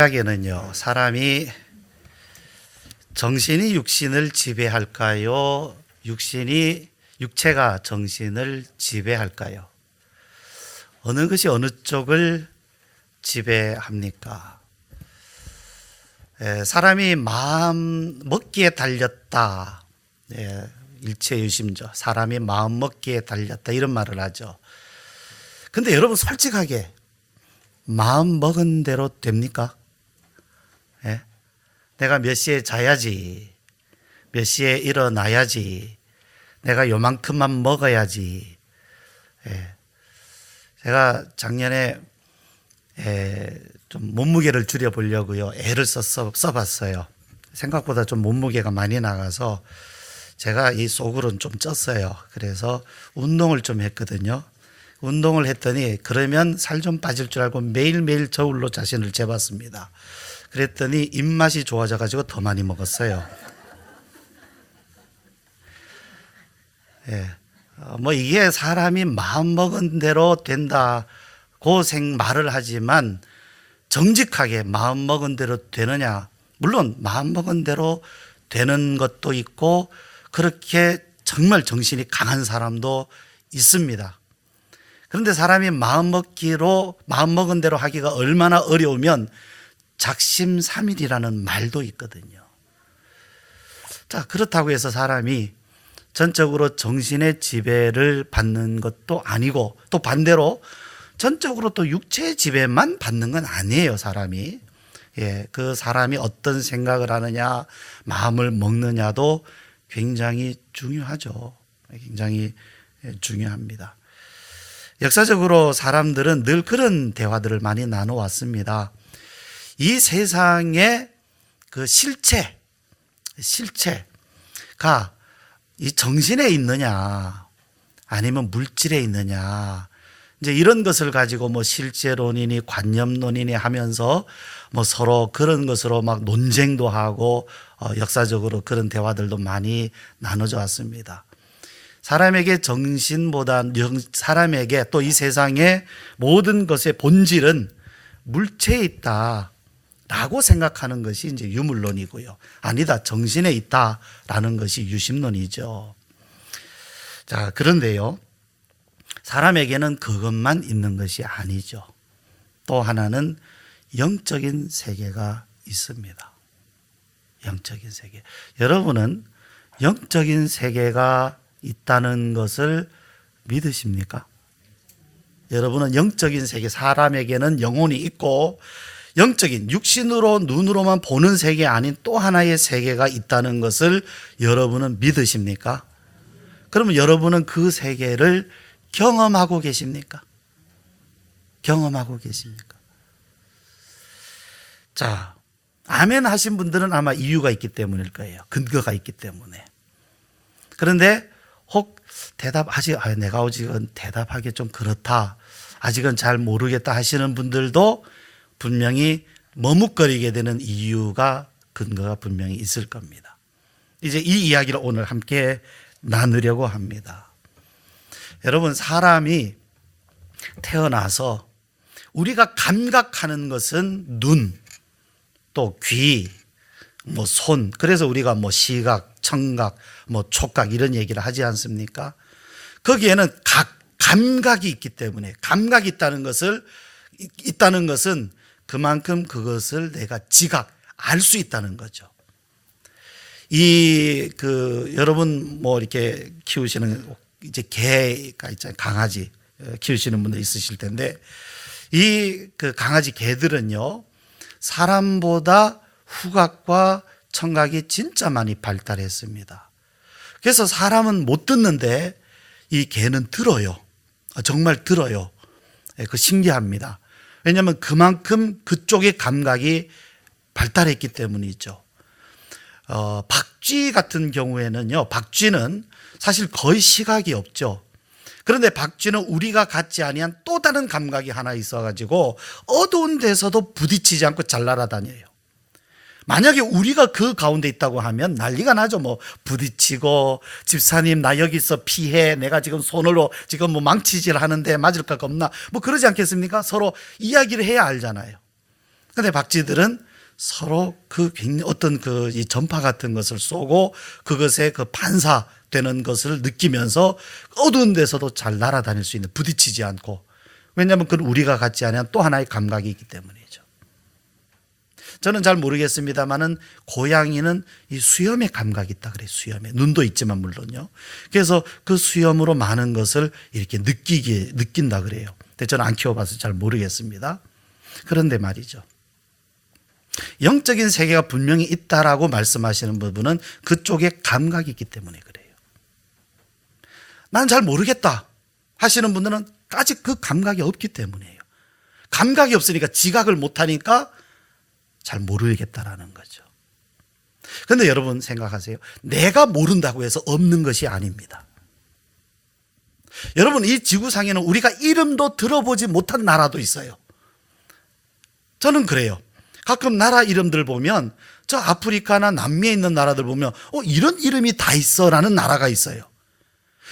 이야기는요, 사람이 정신이 육신을 지배할까요? 육체가 정신을 지배할까요? 어느 것이 어느 쪽을 지배합니까? 사람이 마음 먹기에 달렸다. 일체유심죠. 사람이 마음 먹기에 달렸다. 이런 말을 하죠. 근데 여러분 솔직하게 마음 먹은 대로 됩니까? 내가 몇 시에 자야지, 몇 시에 일어나야지, 내가 요만큼만 먹어야지. 제가 작년에 좀 몸무게를 줄여보려고요, 애를 써봤어요. 생각보다 좀 몸무게가 많이 나가서 제가 이 속으로는 좀 쪘어요. 그래서 운동을 좀 했거든요. 운동을 했더니 그러면 살 좀 빠질 줄 알고 매일매일 저울로 자신을 재봤습니다. 그랬더니 입맛이 좋아져 가지고 더 많이 먹었어요. 뭐 이게 사람이 마음먹은 대로 된다고 말을 하지만 정직하게 마음먹은 대로 되느냐? 물론 마음먹은 대로 되는 것도 있고 그렇게 정말 정신이 강한 사람도 있습니다. 그런데 사람이 마음먹은 대로 하기가 얼마나 어려우면 작심삼일이라는 말도 있거든요. 자, 그렇다고 해서 사람이 전적으로 정신의 지배를 받는 것도 아니고 또 반대로 전적으로 또 육체의 지배만 받는 건 아니에요, 사람이. 그 사람이 어떤 생각을 하느냐, 마음을 먹느냐도 굉장히 중요하죠. 굉장히 중요합니다. 역사적으로 사람들은 늘 그런 대화들을 많이 나눠왔습니다. 이 세상의 그 실체가 이 정신에 있느냐 아니면 물질에 있느냐, 이제 이런 것을 가지고 뭐 실제론이니 관념론이니 하면서 뭐 서로 그런 것으로 막 논쟁도 하고 역사적으로 그런 대화들도 많이 나눠져 왔습니다. 사람에게 사람에게 또 이 세상의 모든 것의 본질은 물체에 있다 라고 생각하는 것이 이제 유물론이고요. 아니다, 정신에 있다라는 것이 유심론이죠. 자, 그런데요, 사람에게는 그것만 있는 것이 아니죠. 또 하나는 영적인 세계가 있습니다. 영적인 세계. 여러분은 영적인 세계가 있다는 것을 믿으십니까? 여러분은 영적인 세계, 사람에게는 영혼이 있고 영적인 육신으로 눈으로만 보는 세계 아닌 또 하나의 세계가 있다는 것을 여러분은 믿으십니까? 그러면 여러분은 그 세계를 경험하고 계십니까? 경험하고 계십니까? 자, 아멘 하신 분들은 아마 이유가 있기 때문일 거예요. 근거가 있기 때문에. 그런데 혹 내가 아직은 대답하기 좀 그렇다, 아직은 잘 모르겠다 하시는 분들도 분명히 머뭇거리게 되는 이유가, 근거가 분명히 있을 겁니다. 이제 이 이야기를 오늘 함께 나누려고 합니다. 여러분, 사람이 태어나서 우리가 감각하는 것은 눈, 또 귀, 뭐 손, 그래서 우리가 뭐 시각, 청각, 뭐 촉각 이런 얘기를 하지 않습니까? 거기에는 감각이 있기 때문에, 감각이 있다는 것은 그만큼 그것을 내가 알 수 있다는 거죠. 여러분 뭐 이렇게 키우시는 이제 개가 있잖아요. 강아지 키우시는 분들 있으실 텐데, 그 강아지 개들은요, 사람보다 후각과 청각이 진짜 많이 발달했습니다. 그래서 사람은 못 듣는데 이 개는 들어요. 정말 들어요. 그 신기합니다. 왜냐하면 그만큼 그쪽의 감각이 발달했기 때문이죠. 박쥐 같은 경우에는요, 박쥐는 사실 거의 시각이 없죠. 그런데 박쥐는 우리가 갖지 아니한 또 다른 감각이 하나 있어가지고 어두운 데서도 부딪히지 않고 잘 날아다녀요. 만약에 우리가 그 가운데 있다고 하면 난리가 나죠. 뭐 부딪히고, 집사님 나 여기서 피해, 내가 지금 손으로 지금 뭐 망치질 하는데 맞을까 겁나, 뭐 그러지 않겠습니까? 서로 이야기를 해야 알잖아요. 근데 박쥐들은 서로 어떤 이 전파 같은 것을 쏘고 그것에 반사되는 것을 느끼면서 어두운 데서도 잘 날아다닐 수 있는, 부딪히지 않고. 왜냐하면 그건 우리가 갖지 않은 또 하나의 감각이 있기 때문이죠. 저는 잘 모르겠습니다만은 고양이는 이 수염의 감각이 있다 그래요. 수염에. 눈도 있지만 물론요. 그래서 그 수염으로 많은 것을 이렇게 느낀다 그래요. 근데 저는 안 키워봐서 잘 모르겠습니다. 그런데 말이죠. 영적인 세계가 분명히 있다라고 말씀하시는 부분은 그쪽에 감각이 있기 때문에 그래요. 난 잘 모르겠다 하시는 분들은 아직 그 감각이 없기 때문이에요. 감각이 없으니까 지각을 못하니까 잘 모르겠다라는 거죠. 그런데 여러분 생각하세요. 내가 모른다고 해서 없는 것이 아닙니다. 여러분, 이 지구상에는 우리가 이름도 들어보지 못한 나라도 있어요. 저는 그래요. 가끔 나라 이름들 보면 저 아프리카나 남미에 있는 나라들 보면 이런 이름이 다 있어 라는 나라가 있어요.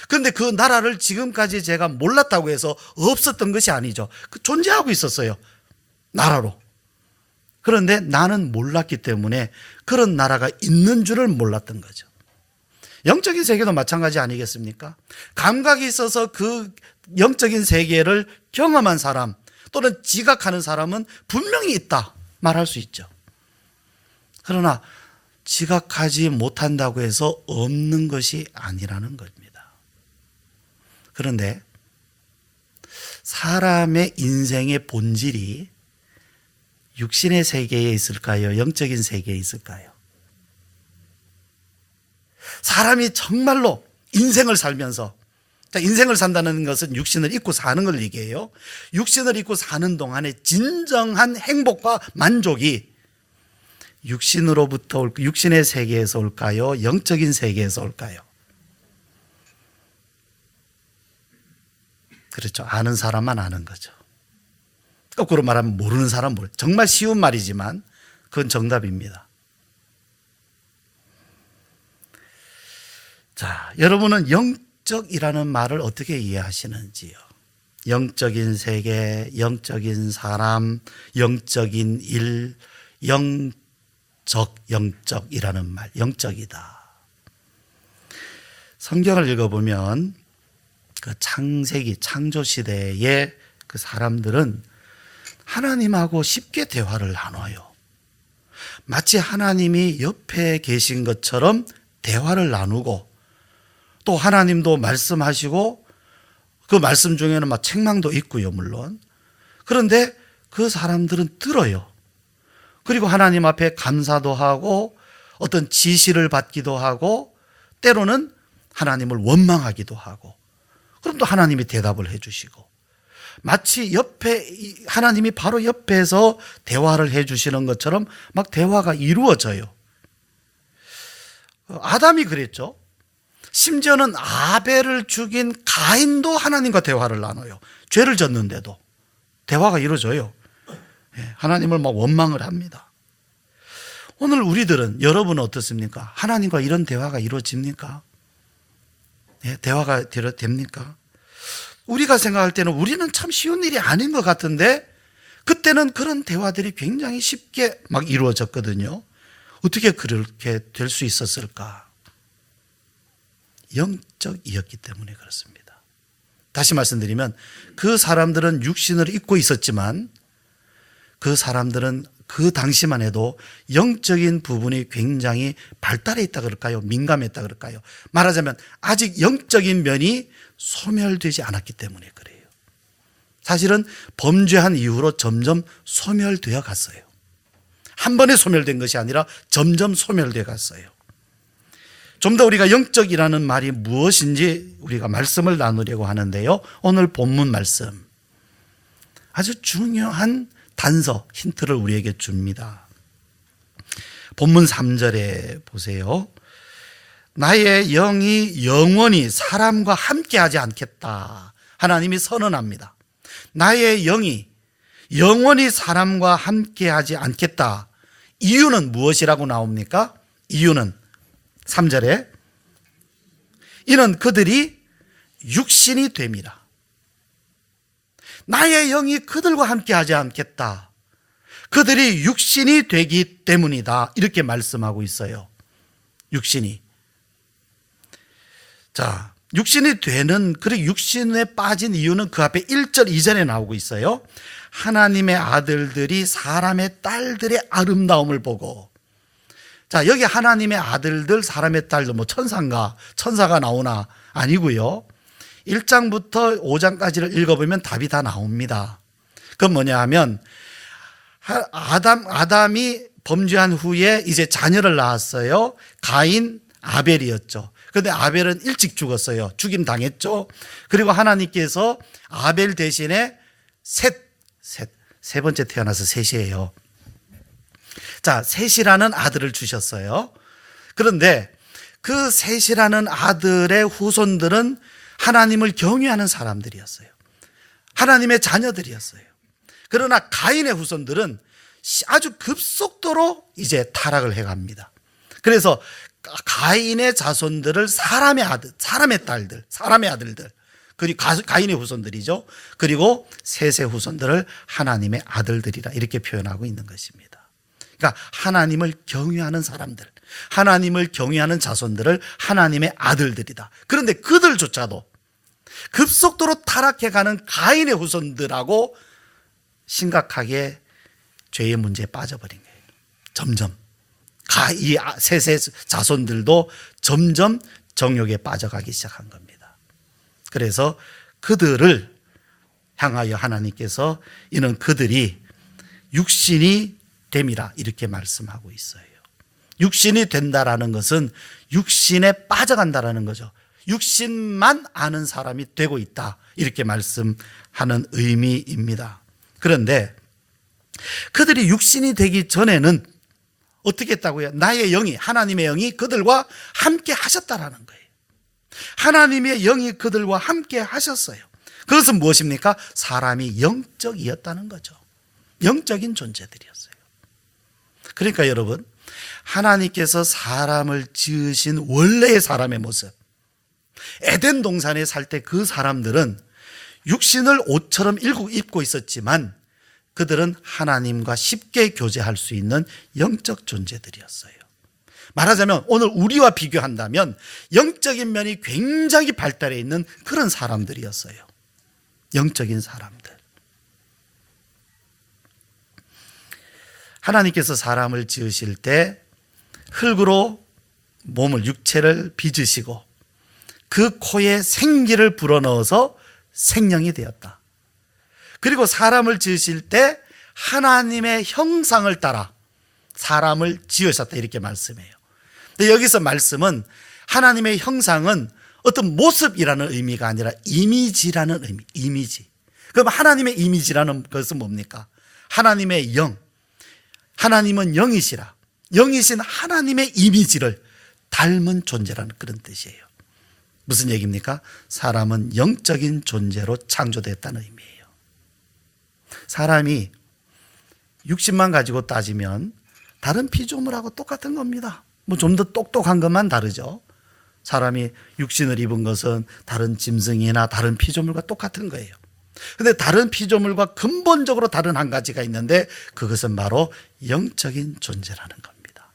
그런데 그 나라를 지금까지 제가 몰랐다고 해서 없었던 것이 아니죠. 존재하고 있었어요. 나라로. 그런데 나는 몰랐기 때문에 그런 나라가 있는 줄을 몰랐던 거죠. 영적인 세계도 마찬가지 아니겠습니까? 감각이 있어서 그 영적인 세계를 경험한 사람 또는 지각하는 사람은 분명히 있다 말할 수 있죠. 그러나 지각하지 못한다고 해서 없는 것이 아니라는 겁니다. 그런데 사람의 인생의 본질이 육신의 세계에 있을까요? 영적인 세계에 있을까요? 사람이 정말로 인생을 살면서, 인생을 산다는 것은 육신을 입고 사는 걸 얘기해요. 육신을 입고 사는 동안에 진정한 행복과 만족이 육신으로부터 육신의 세계에서 올까요? 영적인 세계에서 올까요? 그렇죠. 아는 사람만 아는 거죠. 거꾸로 말하면 모르는 사람 모르죠. 정말 쉬운 말이지만 그건 정답입니다. 자, 여러분은 영적이라는 말을 어떻게 이해하시는지요? 영적인 세계, 영적인 사람, 영적인 일, 영적이라는 말, 영적이다. 성경을 읽어보면 그 창세기, 창조시대의 그 사람들은 하나님하고 쉽게 대화를 나눠요. 마치 하나님이 옆에 계신 것처럼 대화를 나누고 또 하나님도 말씀하시고 그 말씀 중에는 막 책망도 있고요, 물론. 그런데 그 사람들은 들어요. 그리고 하나님 앞에 감사도 하고 어떤 지시를 받기도 하고 때로는 하나님을 원망하기도 하고 그럼 또 하나님이 대답을 해 주시고 마치 옆에 하나님이 바로 옆에서 대화를 해 주시는 것처럼 막 대화가 이루어져요. 아담이 그랬죠. 심지어는 아벨을 죽인 가인도 하나님과 대화를 나눠요. 죄를 졌는데도 대화가 이루어져요. 하나님을 막 원망을 합니다. 오늘 우리들은, 여러분은 어떻습니까? 하나님과 이런 대화가 이루어집니까? 대화가 됩니까? 우리가 생각할 때는 우리는 참 쉬운 일이 아닌 것 같은데 그때는 그런 대화들이 굉장히 쉽게 막 이루어졌거든요. 어떻게 그렇게 될 수 있었을까? 영적이었기 때문에 그렇습니다. 다시 말씀드리면 그 사람들은 육신을 입고 있었지만 그 사람들은 그 당시만 해도 영적인 부분이 굉장히 발달해 있다 그럴까요? 민감했다 그럴까요? 말하자면 아직 영적인 면이 소멸되지 않았기 때문에 그래요. 사실은 범죄한 이후로 점점 소멸되어 갔어요. 한 번에 소멸된 것이 아니라 점점 소멸되어 갔어요. 좀 더 우리가 영적이라는 말이 무엇인지 우리가 말씀을 나누려고 하는데요. 오늘 본문 말씀 아주 중요한 단서, 힌트를 우리에게 줍니다. 본문 3절에 보세요. 나의 영이 영원히 사람과 함께하지 않겠다. 하나님이 선언합니다. 나의 영이 영원히 사람과 함께하지 않겠다. 이유는 무엇이라고 나옵니까? 이유는 3절에 이는 그들이 육신이 됨이라. 나의 영이 그들과 함께하지 않겠다. 그들이 육신이 되기 때문이다. 이렇게 말씀하고 있어요. 육신이. 자, 육신이 되는, 그리고 육신에 빠진 이유는 그 앞에 1절 이전에 나오고 있어요. 하나님의 아들들이 사람의 딸들의 아름다움을 보고. 자, 여기 하나님의 아들들, 사람의 딸들, 뭐 천사가 나오나? 아니고요. 1장부터 5장까지를 읽어보면 답이 다 나옵니다. 그건 뭐냐 하면, 아담이 범죄한 후에 이제 자녀를 낳았어요. 가인, 아벨이었죠. 그런데 아벨은 일찍 죽었어요. 죽임 당했죠. 그리고 하나님께서 아벨 대신에 세 번째 태어나서 셋이에요. 자, 셋이라는 아들을 주셨어요. 그런데 그 셋이라는 아들의 후손들은 하나님을 경외하는 사람들이었어요. 하나님의 자녀들이었어요. 그러나 가인의 후손들은 아주 급속도로 이제 타락을 해갑니다. 그래서 가인의 자손들을 사람의 딸들, 사람의 아들들, 그리고 가인의 후손들이죠. 그리고 셋의 후손들을 하나님의 아들들이라 이렇게 표현하고 있는 것입니다. 그러니까 하나님을 경외하는 사람들, 하나님을 경외하는 자손들을 하나님의 아들들이다. 그런데 그들조차도 급속도로 타락해가는 가인의 후손들하고 심각하게 죄의 문제에 빠져버린 거예요. 점점. 이 셋의 자손들도 점점 정욕에 빠져가기 시작한 겁니다. 그래서 그들을 향하여 하나님께서 이는 그들이 육신이 됨이라 이렇게 말씀하고 있어요. 육신이 된다라는 것은 육신에 빠져간다라는 거죠. 육신만 아는 사람이 되고 있다 이렇게 말씀하는 의미입니다. 그런데 그들이 육신이 되기 전에는 어떻게 했다고요? 나의 영이, 하나님의 영이 그들과 함께 하셨다라는 거예요. 하나님의 영이 그들과 함께 하셨어요. 그것은 무엇입니까? 사람이 영적이었다는 거죠. 영적인 존재들이었어요. 그러니까 여러분, 하나님께서 사람을 지으신 원래의 사람의 모습, 에덴 동산에 살 때 그 사람들은 육신을 옷처럼 입고 있었지만 그들은 하나님과 쉽게 교제할 수 있는 영적 존재들이었어요. 말하자면 오늘 우리와 비교한다면 영적인 면이 굉장히 발달해 있는 그런 사람들이었어요. 영적인 사람들. 하나님께서 사람을 지으실 때 흙으로 몸을, 육체를 빚으시고 그 코에 생기를 불어넣어서 생명이 되었다. 그리고 사람을 지으실 때 하나님의 형상을 따라 사람을 지으셨다 이렇게 말씀해요. 근데 여기서 말씀은 하나님의 형상은 어떤 모습이라는 의미가 아니라 이미지라는 의미, 이미지. 그럼 하나님의 이미지라는 것은 뭡니까? 하나님의 영. 하나님은 영이시라. 영이신 하나님의 이미지를 닮은 존재라는 그런 뜻이에요. 무슨 얘기입니까? 사람은 영적인 존재로 창조됐다는 의미예요. 사람이 육신만 가지고 따지면 다른 피조물하고 똑같은 겁니다. 뭐 좀 더 똑똑한 것만 다르죠. 사람이 육신을 입은 것은 다른 짐승이나 다른 피조물과 똑같은 거예요. 그런데 다른 피조물과 근본적으로 다른 한 가지가 있는데 그것은 바로 영적인 존재라는 겁니다.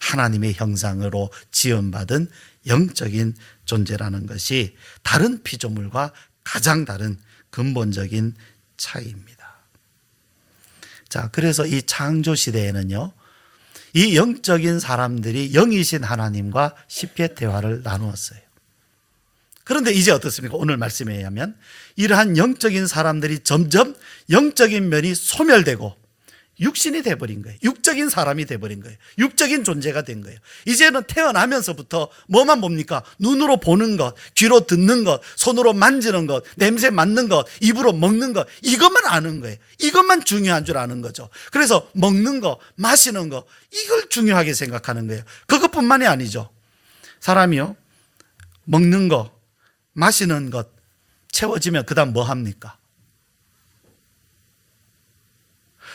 하나님의 형상으로 지음받은 영적인 존재라는 것이 다른 피조물과 가장 다른 근본적인 차이입니다. 자, 그래서 이 창조 시대에는요, 이 영적인 사람들이 영이신 하나님과 쉽게 대화를 나누었어요. 그런데 이제 어떻습니까? 오늘 말씀에 의하면 이러한 영적인 사람들이 점점 영적인 면이 소멸되고 육신이 돼버린 거예요. 육적인 사람이 돼버린 거예요. 육적인 존재가 된 거예요. 이제는 태어나면서부터 뭐만 봅니까? 눈으로 보는 것, 귀로 듣는 것, 손으로 만지는 것, 냄새 맡는 것, 입으로 먹는 것, 이것만 아는 거예요. 이것만 중요한 줄 아는 거죠. 그래서 먹는 거, 마시는 거, 이걸 중요하게 생각하는 거예요. 그것뿐만이 아니죠. 사람이요, 먹는 거, 마시는 것 채워지면 그 다음 뭐 합니까?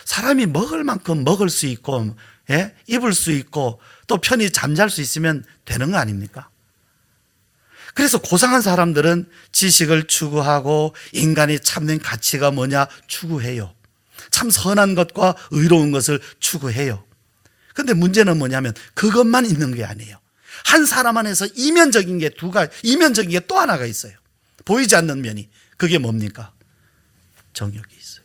사람이 먹을 만큼 먹을 수 있고, 예? 입을 수 있고, 또 편히 잠잘 수 있으면 되는 거 아닙니까? 그래서 고상한 사람들은 지식을 추구하고 인간이 참는 가치가 뭐냐 추구해요. 참 선한 것과 의로운 것을 추구해요. 근데 문제는 뭐냐면 그것만 있는 게 아니에요. 한 사람 안에서 이면적인 게 이면적인 게 또 하나가 있어요. 보이지 않는 면이. 그게 뭡니까? 정욕이 있어요.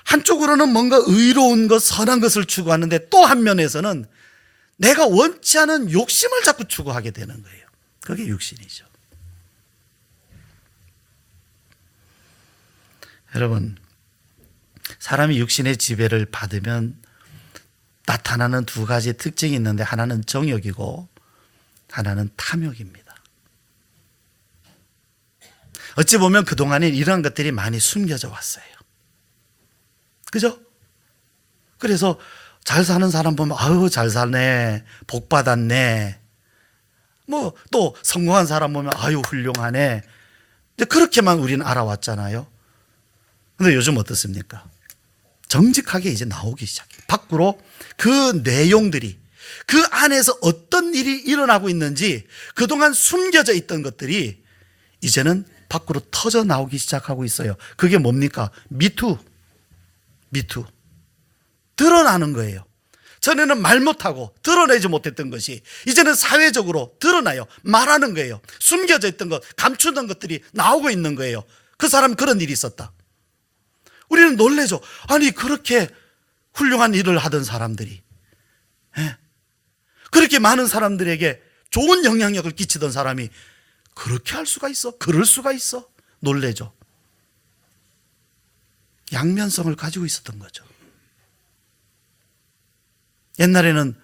한쪽으로는 뭔가 의로운 것, 선한 것을 추구하는데 또 한 면에서는 내가 원치 않은 욕심을 자꾸 추구하게 되는 거예요. 그게 육신이죠. 여러분, 사람이 육신의 지배를 받으면 나타나는 두 가지 특징이 있는데 하나는 정욕이고 하나는 탐욕입니다. 어찌 보면 그동안에 이런 것들이 많이 숨겨져 왔어요. 그죠? 그래서 잘 사는 사람 보면 아유 잘 사네, 복 받았네. 뭐 또 성공한 사람 보면 아유 훌륭하네. 그렇게만 우리는 알아왔잖아요. 근데 요즘 어떻습니까? 정직하게 이제 나오기 시작해요. 밖으로 그 내용들이, 그 안에서 어떤 일이 일어나고 있는지 그동안 숨겨져 있던 것들이 이제는 밖으로 터져 나오기 시작하고 있어요. 그게 뭡니까? 미투. 드러나는 거예요. 전에는 말 못하고 드러내지 못했던 것이 이제는 사회적으로 드러나요. 말하는 거예요. 숨겨져 있던 것, 감추던 것들이 나오고 있는 거예요. 그 사람 그런 일이 있었다. 우리는 놀래죠. 아니 그렇게 훌륭한 일을 하던 사람들이, 그렇게 많은 사람들에게 좋은 영향력을 끼치던 사람이 그렇게 할 수가 있어? 그럴 수가 있어? 놀래죠. 양면성을 가지고 있었던 거죠. 옛날에는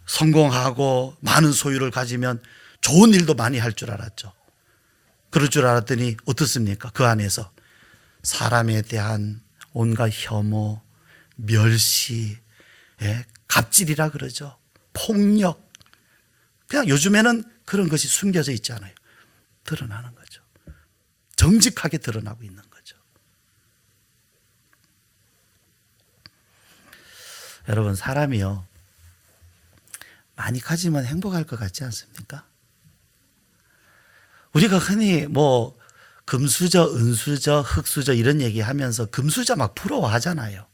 성공하고 많은 소유를 가지면 좋은 일도 많이 할 줄 알았죠. 그럴 줄 알았더니 어떻습니까? 그 안에서 사람에 대한 온갖 혐오, 멸시, 갑질이라 그러죠. 폭력. 그냥 요즘에는 그런 것이 숨겨져 있지 않아요. 드러나는 거죠. 정직하게 드러나고 있는 거죠. 여러분, 사람이요, 많이 가지면 행복할 것 같지 않습니까? 우리가 흔히 뭐 금수저, 은수저, 흙수저 이런 얘기 하면서 금수저 막 부러워하잖아요.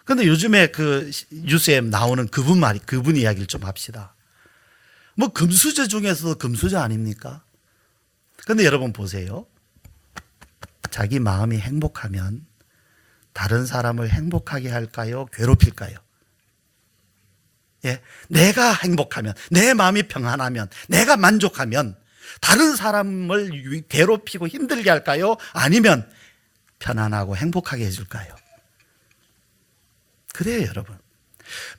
그런데 요즘에 그 뉴스에 나오는 그분 이야기를 좀 합시다. 뭐 금수저 중에서도 금수저 아닙니까? 그런데 여러분 보세요. 자기 마음이 행복하면 다른 사람을 행복하게 할까요? 괴롭힐까요? 내가 행복하면, 내 마음이 평안하면, 내가 만족하면 다른 사람을 괴롭히고 힘들게 할까요? 아니면 편안하고 행복하게 해줄까요? 그래요, 여러분.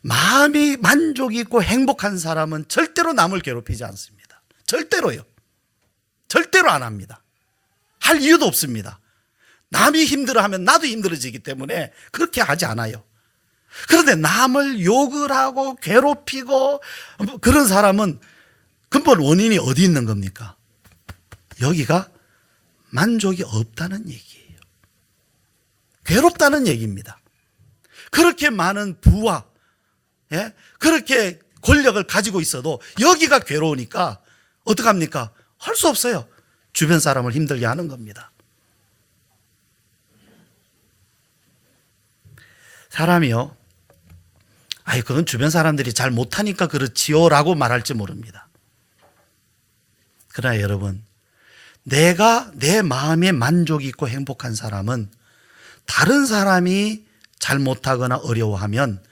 마음이 만족이 있고 행복한 사람은 절대로 남을 괴롭히지 않습니다. 절대로요. 절대로 안 합니다. 할 이유도 없습니다. 남이 힘들어하면 나도 힘들어지기 때문에 그렇게 하지 않아요. 그런데 남을 욕을 하고 괴롭히고 그런 사람은 근본 원인이 어디 있는 겁니까? 여기가 만족이 없다는 얘기예요. 괴롭다는 얘기입니다. 그렇게 많은 부와 그렇게 권력을 가지고 있어도 여기가 괴로우니까 어떡합니까? 할 수 없어요. 주변 사람을 힘들게 하는 겁니다. 사람이요, 아이 그건 주변 사람들이 잘 못하니까 그렇지요 라고 말할지 모릅니다. 그러나 여러분, 내가 내 마음에 만족이 있고 행복한 사람은 다른 사람이 잘못하거나 어려워하면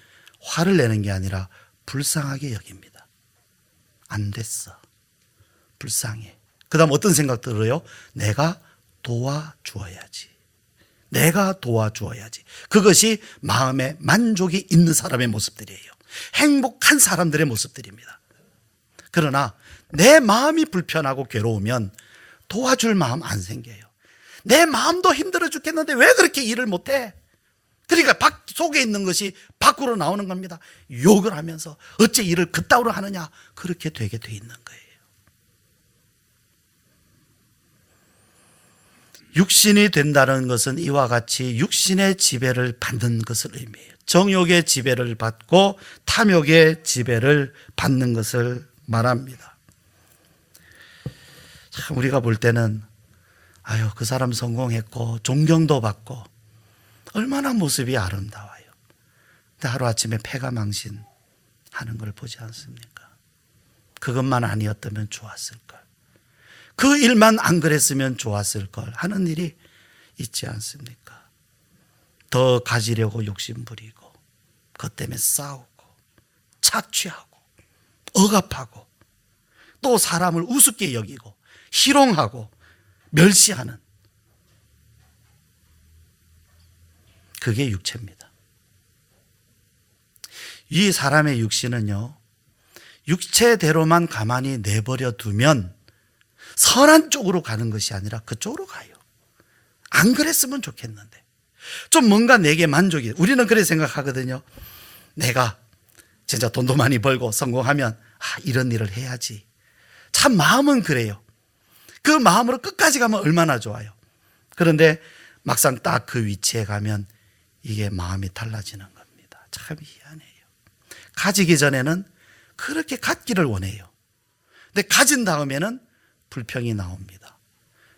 화를 내는 게 아니라 불쌍하게 여깁니다. 안 됐어. 불쌍해. 그 다음 어떤 생각 들어요? 내가 도와주어야지. 내가 도와주어야지. 그것이 마음에 만족이 있는 사람의 모습들이에요. 행복한 사람들의 모습들입니다. 그러나 내 마음이 불편하고 괴로우면 도와줄 마음 안 생겨요. 내 마음도 힘들어 죽겠는데 왜 그렇게 일을 못해? 그러니까 속에 있는 것이 밖으로 나오는 겁니다. 욕을 하면서 어째 일을 그따위로 하느냐, 그렇게 되게 돼 있는 거예요. 육신이 된다는 것은 이와 같이 육신의 지배를 받는 것을 의미해요. 정욕의 지배를 받고 탐욕의 지배를 받는 것을 말합니다. 참 우리가 볼 때는 아유, 그 사람 성공했고 존경도 받고 얼마나 모습이 아름다워요. 근데 하루아침에 패가망신하는 걸 보지 않습니까? 그것만 아니었다면 좋았을걸, 그 일만 안 그랬으면 좋았을걸 하는 일이 있지 않습니까? 더 가지려고 욕심부리고 그것 때문에 싸우고 착취하고 억압하고 또 사람을 우습게 여기고 희롱하고 멸시하는, 그게 육체입니다. 이 사람의 육신은요, 육체대로만 가만히 내버려 두면 선한 쪽으로 가는 것이 아니라 그쪽으로 가요. 안 그랬으면 좋겠는데, 좀 뭔가 내게 만족이, 우리는 그래 생각하거든요. 내가 진짜 돈도 많이 벌고 성공하면 이런 일을 해야지. 참 마음은 그래요. 그 마음으로 끝까지 가면 얼마나 좋아요. 그런데 막상 딱 그 위치에 가면 이게 마음이 달라지는 겁니다. 참 희한해요. 가지기 전에는 그렇게 갖기를 원해요. 근데 가진 다음에는 불평이 나옵니다.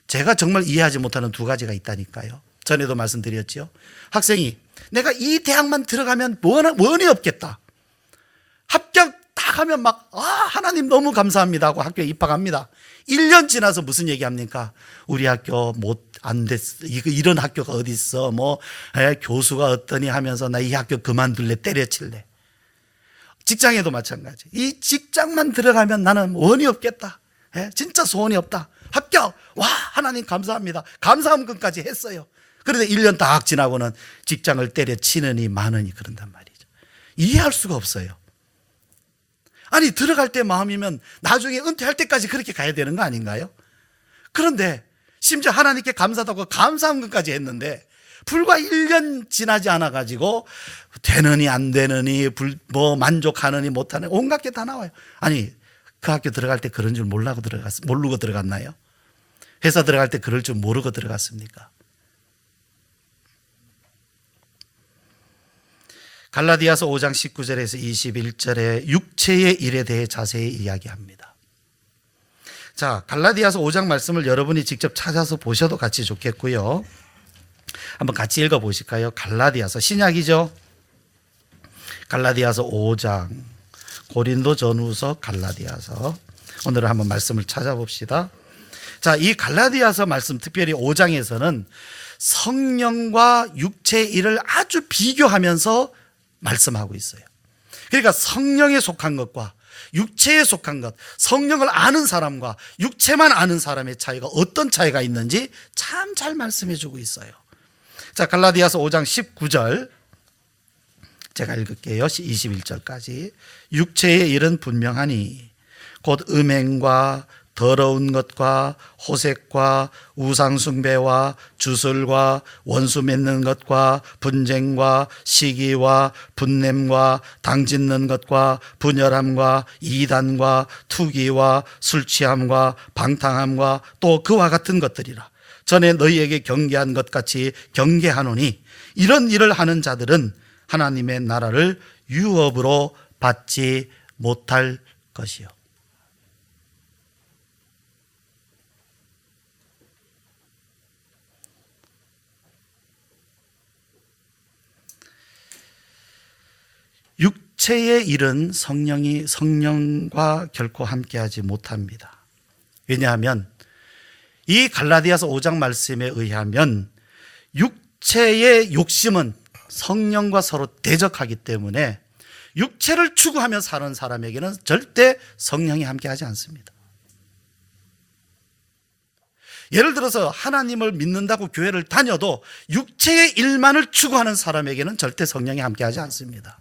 제가 정말 이해하지 못하는 두 가지가 있다니까요. 전에도 말씀드렸죠. 학생이 내가 이 대학만 들어가면 원이 없겠다. 합격 딱 하면 막 하나님 너무 감사합니다 하고 학교에 입학합니다. 1년 지나서 무슨 얘기합니까? 우리 학교 안 됐어. 이런 학교가 어디 있어? 교수가 어떠니 하면서 나 이 학교 그만둘래, 때려칠래. 직장에도 마찬가지. 이 직장만 들어가면 나는 원이 없겠다. 진짜 소원이 없다. 합격! 와, 하나님 감사합니다. 감사함금까지 했어요. 그런데 1년 딱 지나고는 직장을 때려치느니 마느니 그런단 말이죠. 이해할 수가 없어요. 아니, 들어갈 때 마음이면 나중에 은퇴할 때까지 그렇게 가야 되는 거 아닌가요? 그런데 심지어 하나님께 감사하다고 감사함금까지 했는데 불과 1년 지나지 않아가지고 되느니 안 되느니 만족하느니 못하느니 온갖 게 다 나와요. 아니, 그 학교 들어갈 때 그런 줄 모르고 들어갔나요? 회사 들어갈 때 그럴 줄 모르고 들어갔습니까? 갈라디아서 5장 19절에서 21절에 육체의 일에 대해 자세히 이야기합니다. 자, 갈라디아서 5장 말씀을 여러분이 직접 찾아서 보셔도 같이 좋겠고요. 한번 같이 읽어보실까요? 갈라디아서, 신약이죠? 갈라디아서 5장, 고린도 전후서, 갈라디아서. 오늘은 한번 말씀을 찾아봅시다. 자, 이 갈라디아서 말씀, 특별히 5장에서는 성령과 육체의 일을 아주 비교하면서 말씀하고 있어요. 그러니까 성령에 속한 것과 육체에 속한 것, 성령을 아는 사람과 육체만 아는 사람의 차이가 어떤 차이가 있는지 참 잘 말씀해 주고 있어요. 자, 갈라디아서 5장 19절 제가 읽을게요. 21절까지. 육체의 일은 분명하니 곧 음행과 더러운 것과 호색과 우상숭배와 주술과 원수 맺는 것과 분쟁과 시기와 분냄과 당짓는 것과 분열함과 이단과 투기와 술취함과 방탕함과 또 그와 같은 것들이라. 전에 너희에게 경계한 것 같이 경계하노니 이런 일을 하는 자들은 하나님의 나라를 유업으로 받지 못할 것이요. 육체의 일은 성령과 결코 함께하지 못합니다. 왜냐하면 이 갈라디아서 5장 말씀에 의하면 육체의 욕심은 성령과 서로 대적하기 때문에 육체를 추구하며 사는 사람에게는 절대 성령이 함께하지 않습니다. 예를 들어서 하나님을 믿는다고 교회를 다녀도 육체의 일만을 추구하는 사람에게는 절대 성령이 함께하지 않습니다.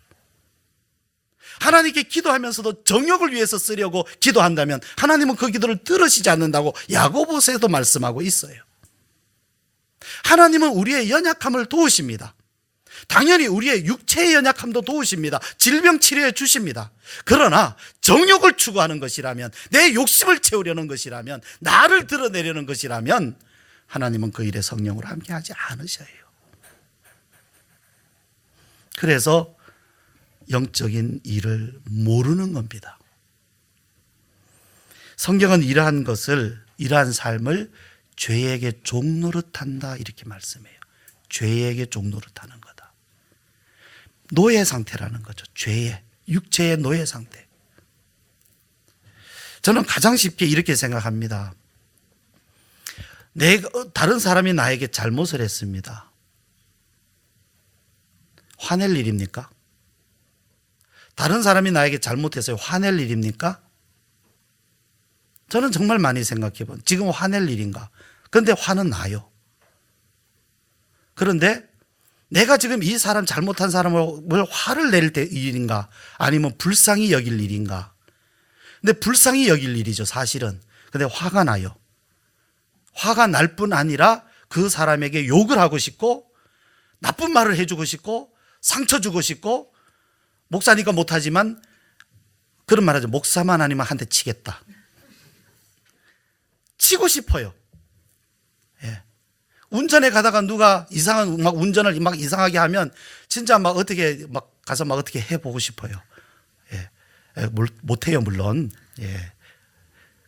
하나님께 기도하면서도 정욕을 위해서 쓰려고 기도한다면 하나님은 그 기도를 들으시지 않는다고 야고보서에도 말씀하고 있어요. 하나님은 우리의 연약함을 도우십니다. 당연히 우리의 육체의 연약함도 도우십니다. 질병 치료해 주십니다. 그러나 정욕을 추구하는 것이라면, 내 욕심을 채우려는 것이라면, 나를 드러내려는 것이라면 하나님은 그 일에 성령으로 함께하지 않으셔요. 그래서 영적인 일을 모르는 겁니다. 성경은 이러한 삶을 죄에게 종노릇한다 이렇게 말씀해요. 죄에게 종노릇하는 거다. 노예 상태라는 거죠. 죄의, 육체의 노예 상태. 저는 가장 쉽게 이렇게 생각합니다. 다른 사람이 나에게 잘못을 했습니다. 화낼 일입니까? 다른 사람이 나에게 잘못해서 화낼 일입니까? 저는 정말 많이 생각해 본, 지금 화낼 일인가? 그런데 화는 나요. 그런데 내가 지금 이 사람 잘못한 사람을 화를 낼 때 일인가? 아니면 불쌍히 여길 일인가? 근데 불쌍히 여길 일이죠, 사실은. 근데 화가 나요. 화가 날 뿐 아니라 그 사람에게 욕을 하고 싶고 나쁜 말을 해주고 싶고 상처 주고 싶고, 목사니까 못하지만 그런 말 하죠. 목사만 아니면 한 대 치겠다. 치고 싶어요. 예. 운전에 가다가 누가 이상한 막 운전을 막 이상하게 하면 진짜 막 어떻게 막 가서 막 어떻게 해보고 싶어요. 예. 못해요, 물론. 예.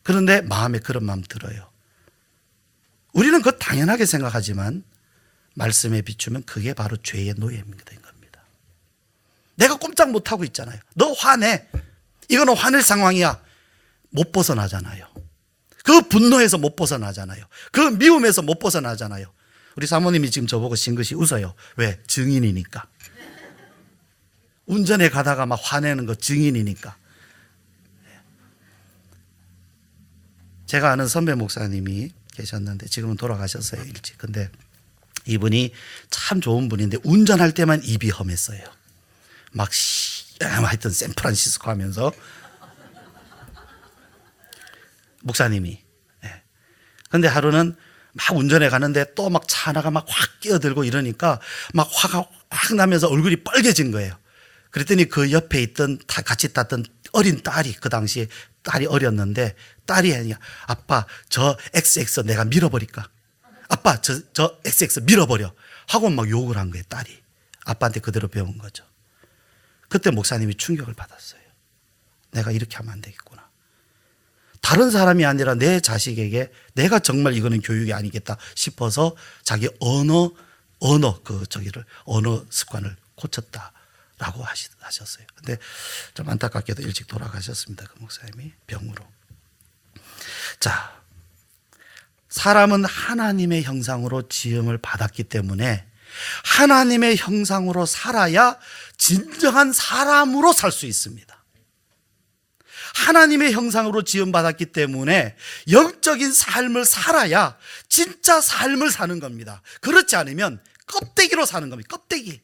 그런데 마음에 그런 마음 들어요. 우리는 그거 당연하게 생각하지만 말씀에 비추면 그게 바로 죄의 노예인 겁니다. 내가 꼼짝 못하고 있잖아요. 너 화내. 이거는 화낼 상황이야. 못 벗어나잖아요. 그 분노에서 못 벗어나잖아요. 그 미움에서 못 벗어나잖아요. 우리 사모님이 지금 저보고 싱긋이 웃어요. 왜? 증인이니까. 운전에 가다가 막 화내는 거 증인이니까. 제가 아는 선배 목사님이 계셨는데 지금은 돌아가셨어요, 일찍. 근데 이분이 참 좋은 분인데 운전할 때만 입이 험했어요. 막 하여튼 샌프란시스코 하면서 목사님이. 그런데 하루는 막 운전해 가는데 또 막 차 하나가 막 확 끼어들고 이러니까 막 화가 확 나면서 얼굴이 빨개진 거예요. 그랬더니 그 옆에 있던 같이 탔던 어린 딸이, 그 당시에 딸이 어렸는데 딸이 아니야. 아빠 저 XX 내가 밀어버릴까? 아빠 저 XX 밀어버려 하고 막 욕을 한 거예요. 딸이 아빠한테 그대로 배운 거죠. 그때 목사님이 충격을 받았어요. 내가 이렇게 하면 안 되겠구나. 다른 사람이 아니라 내 자식에게 내가 정말 이거는 교육이 아니겠다 싶어서 자기 언어 습관을 고쳤다라고 하셨어요. 근데 좀 안타깝게도 일찍 돌아가셨습니다. 그 목사님이 병으로. 자, 사람은 하나님의 형상으로 지음을 받았기 때문에 하나님의 형상으로 살아야 진정한 사람으로 살 수 있습니다. 하나님의 형상으로 지음받았기 때문에 영적인 삶을 살아야 진짜 삶을 사는 겁니다. 그렇지 않으면 껍데기로 사는 겁니다. 껍데기.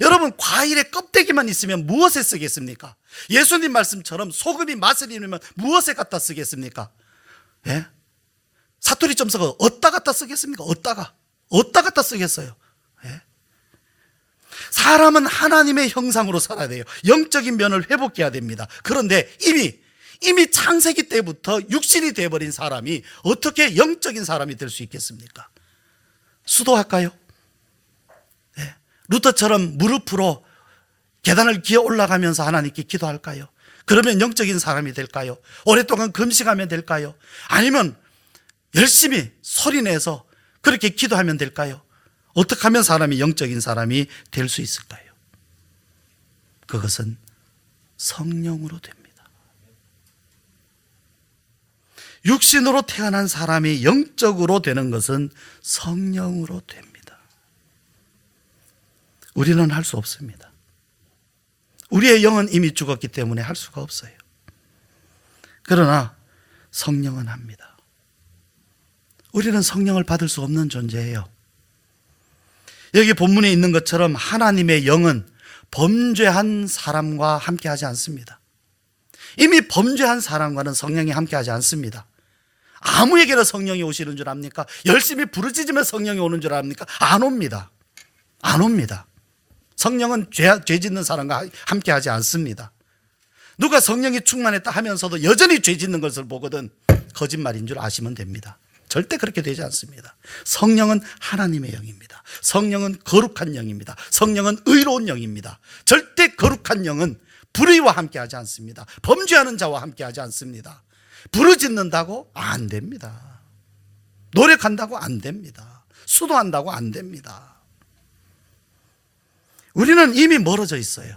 여러분, 과일에 껍데기만 있으면 무엇에 쓰겠습니까? 예수님 말씀처럼 소금이 맛을 잃으면 무엇에 갖다 쓰겠습니까? 예? 사투리 점서가 어디다 갖다 쓰겠습니까? 어디다 갖다 쓰겠어요? 예? 사람은 하나님의 형상으로 살아야 돼요. 영적인 면을 회복해야 됩니다. 그런데 이미 창세기 때부터 육신이 되어버린 사람이 어떻게 영적인 사람이 될 수 있겠습니까? 수도할까요? 네. 루터처럼 무릎으로 계단을 기어 올라가면서 하나님께 기도할까요? 그러면 영적인 사람이 될까요? 오랫동안 금식하면 될까요? 아니면 열심히 소리내서 그렇게 기도하면 될까요? 어떻게 하면 사람이 영적인 사람이 될 수 있을까요? 그것은 성령으로 됩니다. 육신으로 태어난 사람이 영적으로 되는 것은 성령으로 됩니다. 우리는 할 수 없습니다. 우리의 영은 이미 죽었기 때문에 할 수가 없어요. 그러나 성령은 합니다. 우리는 성령을 받을 수 없는 존재예요. 여기 본문에 있는 것처럼 하나님의 영은 범죄한 사람과 함께하지 않습니다. 이미 범죄한 사람과는 성령이 함께하지 않습니다. 아무에게나 성령이 오시는 줄 압니까? 열심히 부르짖으면 성령이 오는 줄 압니까? 안 옵니다. 안 옵니다. 성령은 죄 짓는 사람과 함께하지 않습니다. 누가 성령이 충만했다 하면서도 여전히 죄 짓는 것을 보거든 거짓말인 줄 아시면 됩니다. 절대 그렇게 되지 않습니다. 성령은 하나님의 영입니다. 성령은 거룩한 영입니다. 성령은 의로운 영입니다. 절대 거룩한 영은 불의와 함께하지 않습니다. 범죄하는 자와 함께하지 않습니다. 부르짖는다고? 안 됩니다. 노력한다고 안 됩니다. 수도한다고 안 됩니다. 우리는 이미 멀어져 있어요.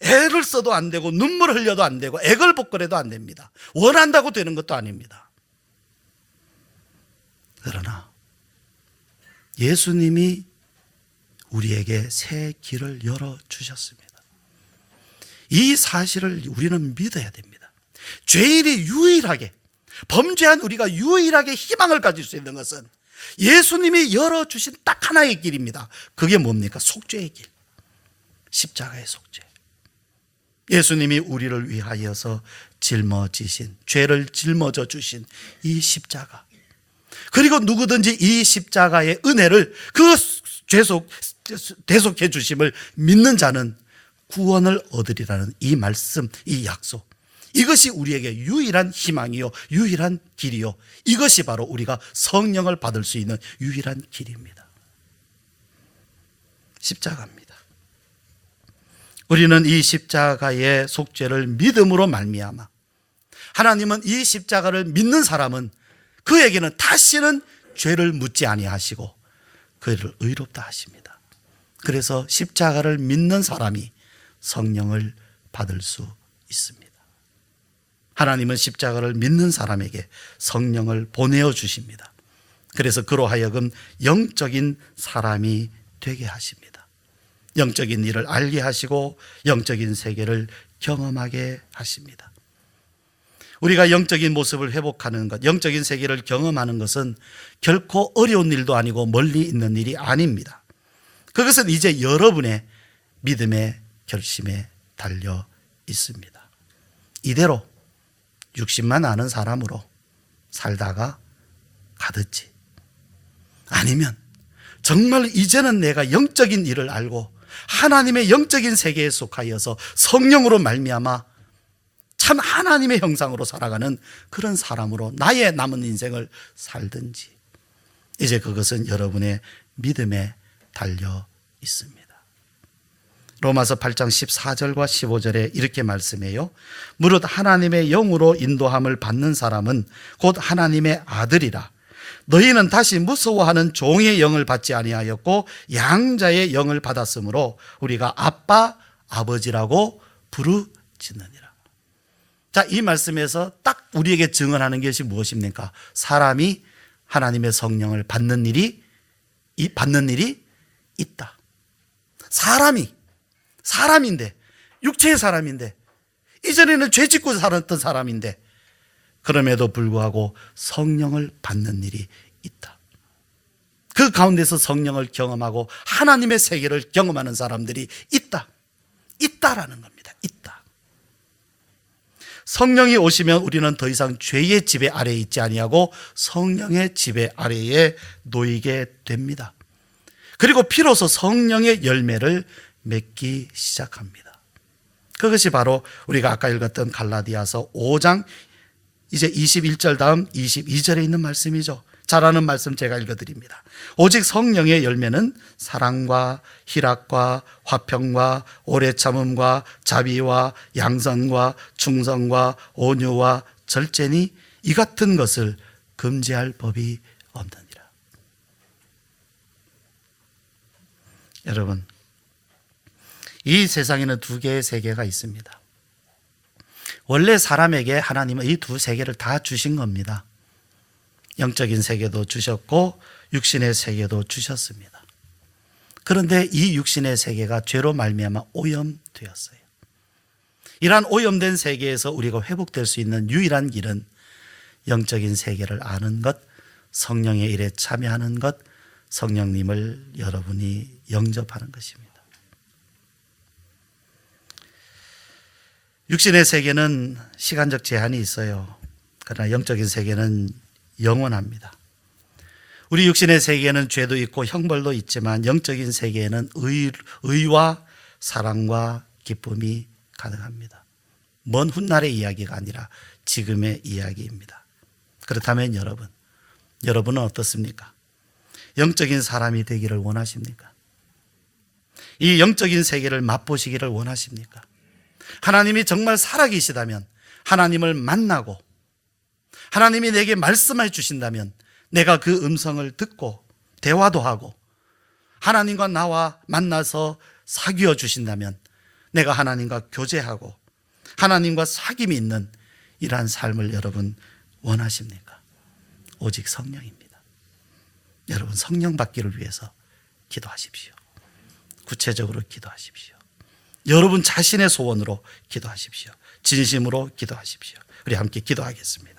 애를 써도 안 되고 눈물을 흘려도 안 되고 애걸복걸해도 안 됩니다. 원한다고 되는 것도 아닙니다. 그러나 예수님이 우리에게 새 길을 열어주셨습니다. 이 사실을 우리는 믿어야 됩니다. 죄인이 유일하게, 범죄한 우리가 유일하게 희망을 가질 수 있는 것은 예수님이 열어주신 딱 하나의 길입니다. 그게 뭡니까? 속죄의 길, 십자가의 속죄. 예수님이 우리를 위하여서 짊어지신, 죄를 짊어져 주신 이 십자가, 그리고 누구든지 이 십자가의 은혜를, 그 대속해 주심을 믿는 자는 구원을 얻으리라는 이 말씀, 이 약속, 이것이 우리에게 유일한 희망이요, 유일한 길이요, 이것이 바로 우리가 성령을 받을 수 있는 유일한 길입니다. 십자가입니다. 우리는 이 십자가의 속죄를 믿음으로 말미암아, 하나님은 이 십자가를 믿는 사람은 그에게는 다시는 죄를 묻지 아니하시고 그를 의롭다 하십니다. 그래서 십자가를 믿는 사람이 성령을 받을 수 있습니다. 하나님은 십자가를 믿는 사람에게 성령을 보내어 주십니다. 그래서 그로 하여금 영적인 사람이 되게 하십니다. 영적인 일을 알게 하시고 영적인 세계를 경험하게 하십니다. 우리가 영적인 모습을 회복하는 것, 영적인 세계를 경험하는 것은 결코 어려운 일도 아니고 멀리 있는 일이 아닙니다. 그것은 이제 여러분의 믿음의 결심에 달려 있습니다. 이대로 육신만 아는 사람으로 살다가 가듯이, 아니면 정말 이제는 내가 영적인 일을 알고 하나님의 영적인 세계에 속하여서 성령으로 말미암아 참 하나님의 형상으로 살아가는 그런 사람으로 나의 남은 인생을 살든지, 이제 그것은 여러분의 믿음에 달려 있습니다. 로마서 8장 14절과 15절에 이렇게 말씀해요. 무릇 하나님의 영으로 인도함을 받는 사람은 곧 하나님의 아들이라. 너희는 다시 무서워하는 종의 영을 받지 아니하였고 양자의 영을 받았으므로 우리가 아빠, 아버지라고 부르짖느니라. 자, 이 말씀에서 딱 우리에게 증언하는 것이 무엇입니까? 사람이 하나님의 성령을 받는 일이 있다. 사람인데, 육체의 사람인데, 이전에는 죄 짓고 살았던 사람인데, 그럼에도 불구하고 성령을 받는 일이 있다. 그 가운데서 성령을 경험하고 하나님의 세계를 경험하는 사람들이 있다라는 겁니다. 있다. 성령이 오시면 우리는 더 이상 죄의 지배 아래에 있지 아니하고 성령의 지배 아래에 놓이게 됩니다. 그리고 비로소 성령의 열매를 맺기 시작합니다. 그것이 바로 우리가 아까 읽었던 갈라디아서 5장 이제 21절 다음 22절에 있는 말씀이죠. 잘하는 말씀 제가 읽어드립니다. 오직 성령의 열매는 사랑과 희락과 화평과 오래 참음과 자비와 양선과 충성과 온유와 절제니 이 같은 것을 금지할 법이 없느니라. 여러분, 이 세상에는 두 개의 세계가 있습니다. 원래 사람에게 하나님은 이 두 세계를 다 주신 겁니다. 영적인 세계도 주셨고 육신의 세계도 주셨습니다. 그런데 이 육신의 세계가 죄로 말미암아 오염되었어요. 이러한 오염된 세계에서 우리가 회복될 수 있는 유일한 길은 영적인 세계를 아는 것, 성령의 일에 참여하는 것, 성령님을 여러분이 영접하는 것입니다. 육신의 세계는 시간적 제한이 있어요. 그러나 영적인 세계는 영원합니다. 우리 육신의 세계에는 죄도 있고 형벌도 있지만 영적인 세계에는 의와 사랑과 기쁨이 가능합니다. 먼 훗날의 이야기가 아니라 지금의 이야기입니다. 그렇다면 여러분은 어떻습니까? 영적인 사람이 되기를 원하십니까? 이 영적인 세계를 맛보시기를 원하십니까? 하나님이 정말 살아계시다면 하나님을 만나고 하나님이 내게 말씀해 주신다면 내가 그 음성을 듣고 대화도 하고 하나님과 나와 만나서 사귀어 주신다면 내가 하나님과 교제하고 하나님과 사귐이 있는 이러한 삶을 여러분 원하십니까? 오직 성령입니다. 여러분 성령 받기를 위해서 기도하십시오. 구체적으로 기도하십시오. 여러분 자신의 소원으로 기도하십시오. 진심으로 기도하십시오. 우리 함께 기도하겠습니다.